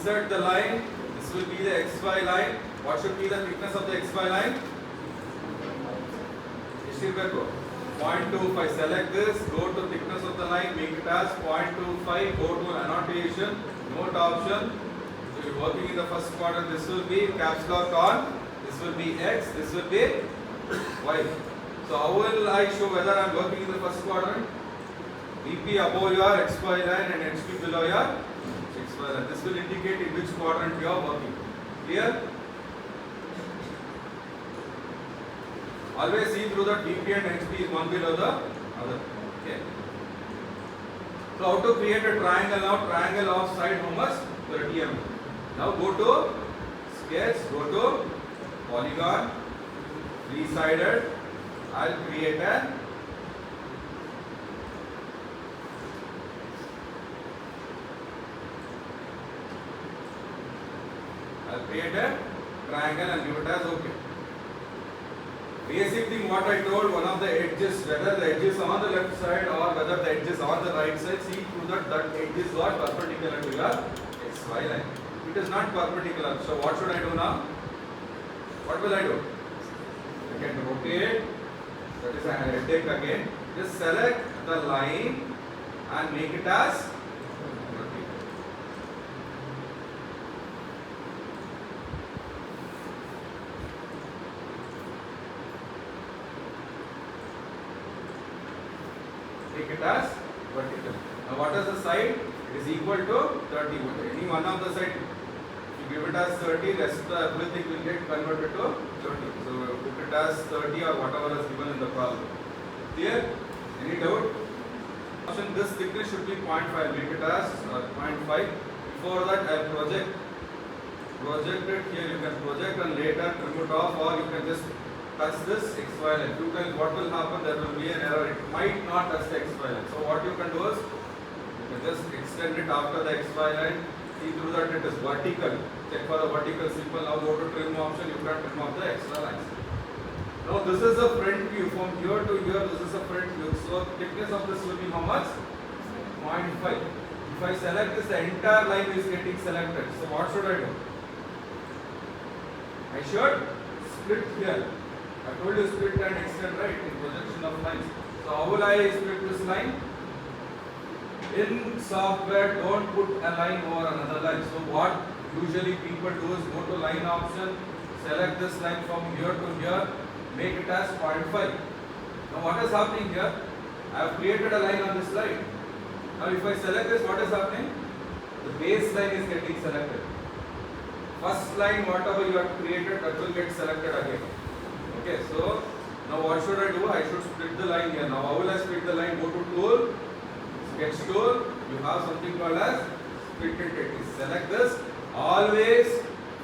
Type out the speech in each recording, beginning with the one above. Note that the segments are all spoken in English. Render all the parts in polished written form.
insert the line. This will be the XY line. What should be the thickness of the XY line? 0.25. Select this, go to thickness of the line, make it as 0.25, go to annotation, note option. So you're working in the first quadrant, this will be caps lock on, this will be X, this will be Y. So how will I show whether I am working in the first quadrant? VP above your XY line and HP below your XY line. This will indicate in which quadrant you are working. Clear? Always see through that VP and HP is one below the other. Okay. So how to create a triangle now? Triangle of side how much? 30 mm. Now go to sketch, go to polygon, three-sided. I'll create a triangle and give it as OK. Basic thing what I told, one of the edges, whether the edge is on the left side or whether the edge is on the right side, see through that edge is not perpendicular to your XY line. It is not perpendicular. So what should I do now? What will I do? I can rotate. That is, I will take again. Just select the line and make it as vertical. Make it as vertical. Now what is the side? It is equal to 30. Any one of the side, if you give it as 30, rest everything will get converted to 30. So put it as 30 or whatever is given in the problem. Clear? Any doubt? Option this thickness should be 0.5. Make it as 0.5. Before that I project it here. You can project and later trim it off, or you can just touch this XY line. Two times what will happen? There will be an error. It might not touch the XY line. So what you can do is you can just extend it after the XY line. See through that it is vertical. Check for the vertical simple. Now go to trim option. You can trim off the extra lines. Now this is a front view. From here to here, this is a front view. So thickness of this will be how much? 0.5. If I select this, the entire line is getting selected. So what should I do? I should split here. I told you split and extend, right, in projection of lines. So how will I split this line? In software, don't put a line over another line. So what usually people do is go to line option, select this line from here to here, make it as 0.5. Now what is happening here? I have created a line on this line. Now if I select this, what is happening? The base line is getting selected. First line, whatever you have created, that will get selected again. Okay, so now what should I do? I should split the line here. Now how will I split the line? Go to tool, sketch tool. You have something called as split entity. Select this. Always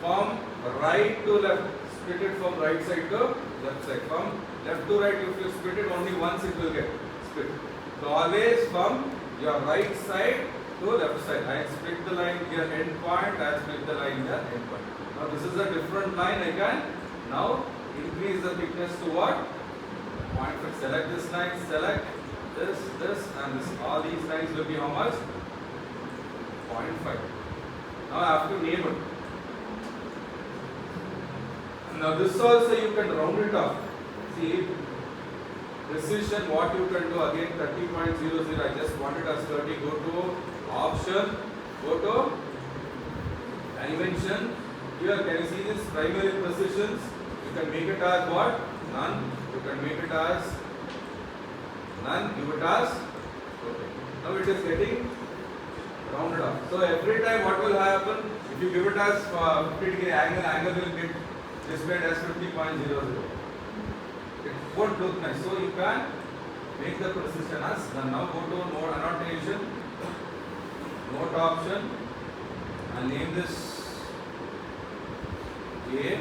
from right to left. Split it from right side to left side. From left to right, if you split it only once, it will get split. So always from your right side to left side. I split the line here end point. I split the line here end point. Now this is a different line. I can now increase the thickness to what? 0.5. Select this line, select this, and this. All these lines will be how much? 0.5. Now I have to name it. Now this also you can round it off. See, precision what you can do again 30.00. I just want it as 30. Go to option, go to dimension. Here can you see this primary precisions? You can make it as what? None. You can make it as none. Give it as okay. Now it is getting rounded off. So every time what will happen? If you give it as 50 degree angle will get displayed as 50.00. It won't look nice. So you can make the precision as none. Now go to node annotation, note option, and name this A.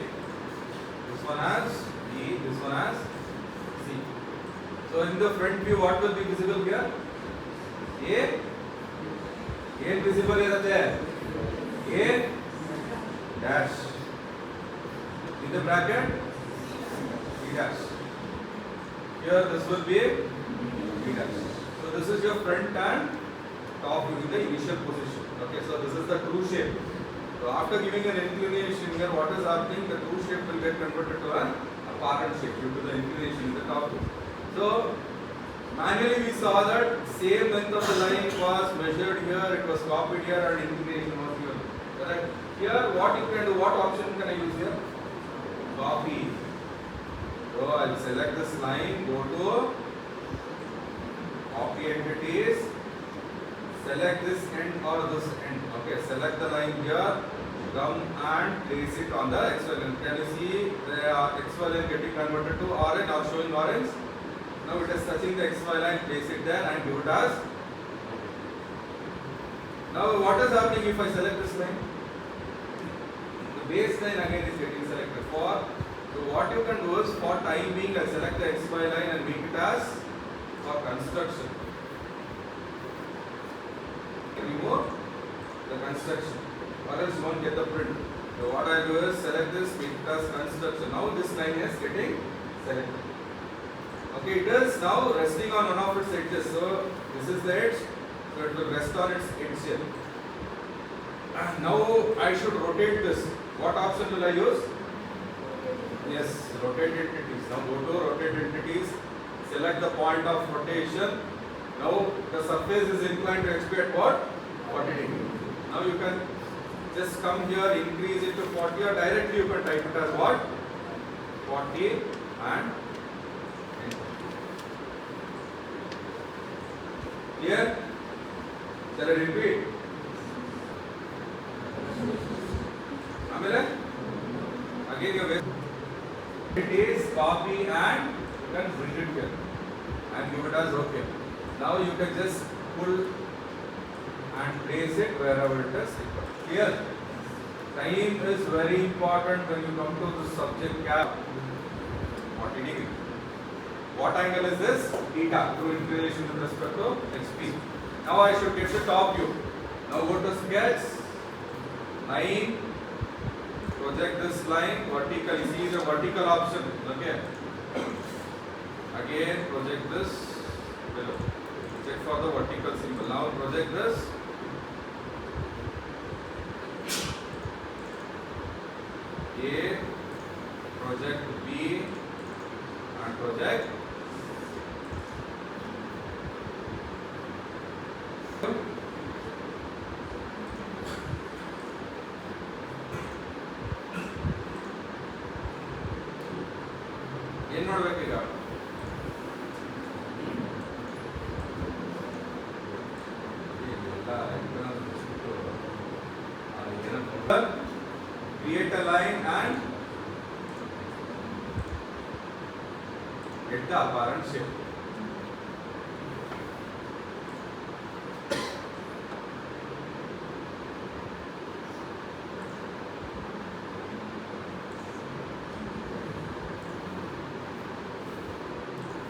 This one as B, this one as C. So in the front view, what will be visible here? A. A visible is there. A dash. In the bracket, B dash. Here this will be B dash. So this is your front and top view in the initial position. Okay, so this is the true shape. So after giving an inclination here, what is happening? The true shape will get converted to an apparent shape due to the inclination in the top view. So manually we saw that same length of the line was measured here, it was copied here, and inclination was given. Correct? Here, what you can do? What option can I use here? Copy. So I'll select this line, go to copy entities, select this end or this end. Okay, select the line here, come and place it on the XY line. Can you see the XY line getting converted to orange or showing orange? Now it is touching the XY line, place it there and give it as. Now what is happening if I select this line? The base line again is getting selected for. So what you can do is for time being I select the XY line and make it as for construction. Remove the construction or else you won't get the print. So what I do is select this, make it as construction. Now this line is getting selected. Okay, it is now resting on one of its edges. So this is the edge. So it will rest on its edge here. Now I should rotate this. What option will I use? Yes, rotate entities. Now go to rotate entities. Select the point of rotation. Now the surface is inclined to XP at what? 40 degrees. Now you can just come here, increase it to 40 or directly you can type it as what? 40 and clear? Shall I repeat? Again you it is copy and you can bring it here and give it as OK. Now you can just pull and place it wherever it is required. Clear? Time is very important when you come to the subject cap. 40 degree. What angle is this? Theta, through inclination with respect to XP. Now I should get the top view. Now go to sketch, line, project this line vertically. See the vertical option. Okay. Again project this below. Check for the vertical symbol. Now project this. A, project B, and project. ಏನು ಮಾಡಬೇಕೀಗ create a line and get the apparent shape.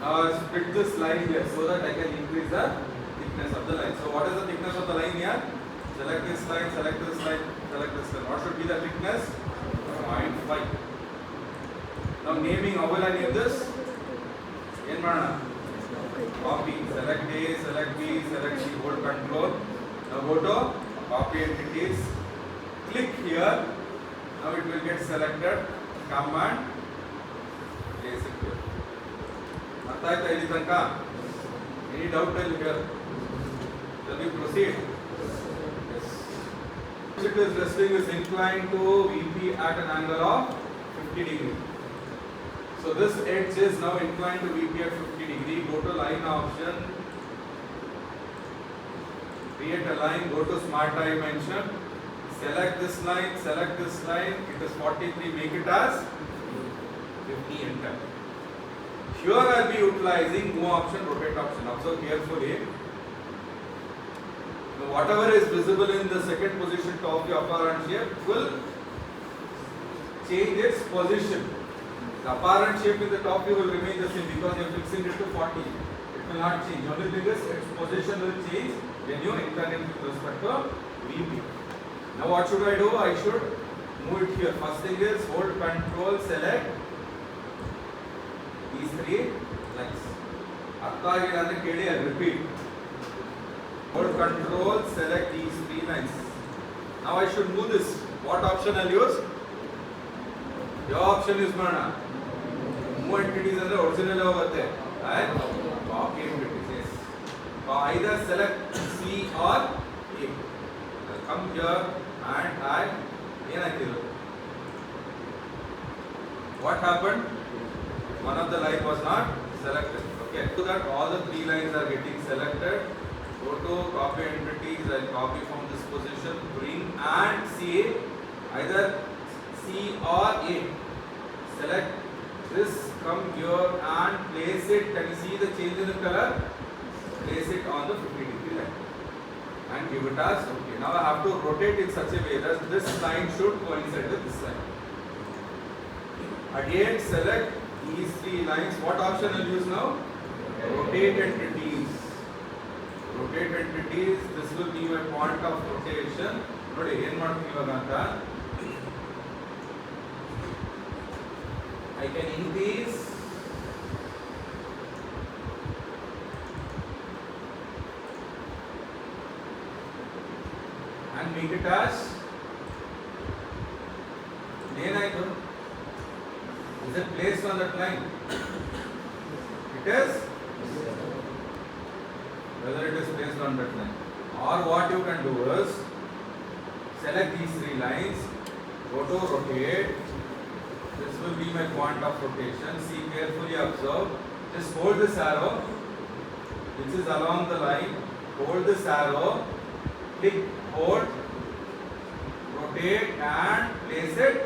Now I split this line here so that I can increase the thickness of the line. So what is the thickness of the line here? Select this line, select this line, select this line. What should be the thickness? 0.5. Now naming, how will I name this? Yen madana? Copy. Select A, select B, select C, hold control. Now go to copy entities. Click here. Now it will get selected. Come and place it here. Any doubt here? Shall we proceed? Yes. It is resting is inclined to VP at an angle of 50 degree. So this edge is now inclined to VP at 50 degree. Go to line option. Create a line. Go to smart dimension. Select this line. Select this line. It is 43. Make it as 50. Enter. Here I will be utilizing move option, rotate option. Observe carefully. Now whatever is visible in the second position top view apparent shape will change its position. The apparent shape in the top view will remain the same because you are fixing it to 40. It will not change. Only thing is its position will change when you incline it with respect to VP. Now what should I do? I should move it here. First thing is hold control, select these three lines. I'll repeat. Hold control, select these three lines. Now I should move this. What option I'll use? Your option is Marana. Move entities and the original over there. And copy entities. Yes. Either select C or A. I'll come here and I what happened? One of the line was not selected. Okay. So that all the three lines are getting selected. Go to copy entities. I'll copy from this position. Bring and see either C or A. Select this. Come here and place it. Can you see the change in the color? Place it on the 50-degree line and give it as okay. Now I have to rotate in such a way that this line should coincide with this line. Again, select these three lines. What option I'll use now? Rotate entities. Rotate entities. This will be my point of rotation. Nodi ಏನು ಮಾಡ್ತೀನಿ ಇವಾಗ ಅಂತ I can increase and make it as ಏನಾಯ್ತು? Is it placed on that line? It is. Whether it is placed on that line, or what you can do is select these three lines, go to rotate. This will be my point of rotation. See, carefully observe. Just hold this arrow, which is along the line. Hold this arrow, click, hold, rotate, and place it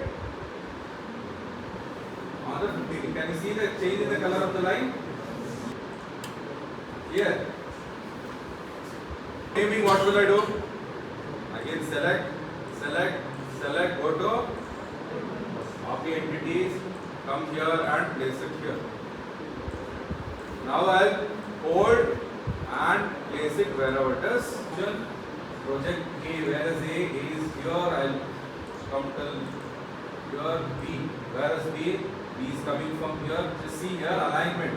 on the 50. Can you see the change in the color of the line? Here. Naming, what will I do? Again, select, select, select, go to copy entities, come here and place it here. Now I'll hold and place it wherever it is. Project A, where is A? A is here. I'll come till here. B, where is B? B is coming from here. Just see here, alignment.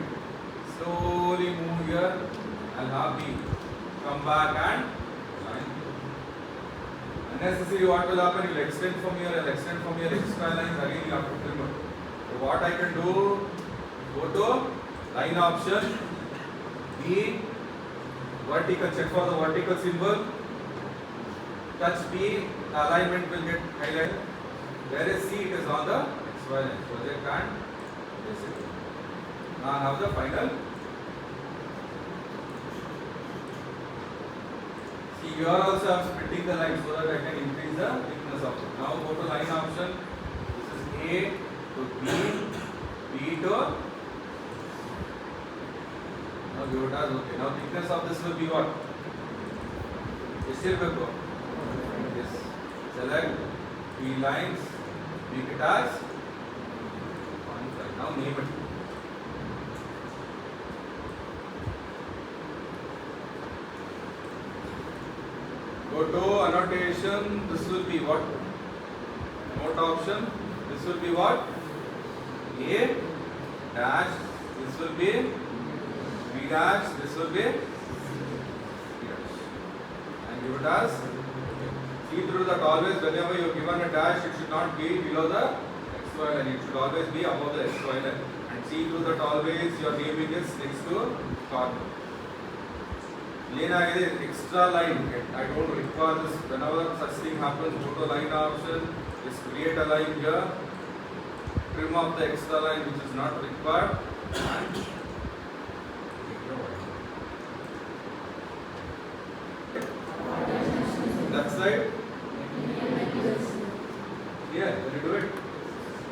Slowly move here. I'll have B. Come back and line. Unnecessary, what will happen? You'll extend from here, I'll extend from here, extra lines, again you have to trim it. So what I can do, go to line option, B, vertical, check for the vertical symbol, touch B, the alignment will get highlighted. Where is C? It is on the XY line. Project and place it. Now I have the final. Here also I am splitting the line so that I can increase the thickness of it. Now go to line option. This is A to B, B to. Now give it as okay. Now thickness of this will be what? Still will go. Yes. Select B lines. Make it as 0.5. Now name it. Go to annotation, this will be what? Note option, this will be what? A dash, this will be B dash, this will be B dash. And give it as, see through that always whenever you are given a dash, it should not be below the XY line, it should always be above the XY line. And see through that always your naming is next to corner. Extra line. I don't require this. Whenever such thing happens, go to line option. Just create a line here. Trim off the extra line which is not required. And that side. Yeah, will you do it?